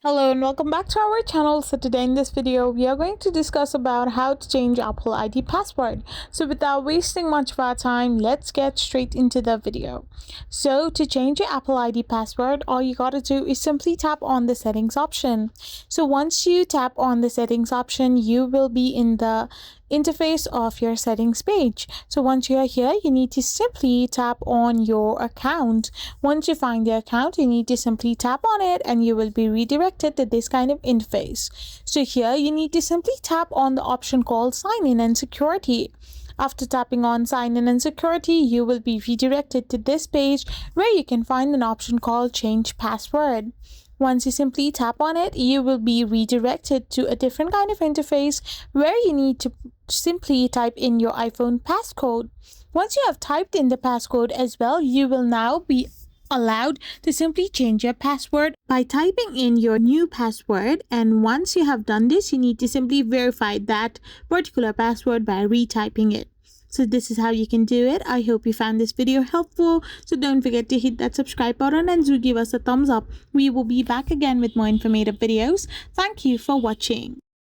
Hello and welcome back to our channel. So today in this video we are going to discuss about how to change Apple ID password. So without wasting much of our time, let's get straight into the video. So to change your Apple ID password, all you gotta do is simply tap on the settings option. So once you tap on the settings option, you will be in the interface of your settings page. So once you are here, you need to simply tap on your account. Once you find the account, you need to simply tap on it and you will be redirected to this kind of interface. So here you need to simply tap on the option called sign in and security. After tapping on sign in and security, you will be redirected to this page where you can find an option called change password. Once you simply tap on it, you will be redirected to a different kind of interface where you need to simply type in your iPhone passcode. Once you have typed in the passcode as well, you will now be allowed to simply change your password by typing in your new password, and once you have done this, you need to simply verify that particular password by retyping it. So this is how you can do it. I hope you found this video helpful. So don't forget to hit that subscribe button and do give us a thumbs up. We will be back again with more informative videos. Thank you for watching.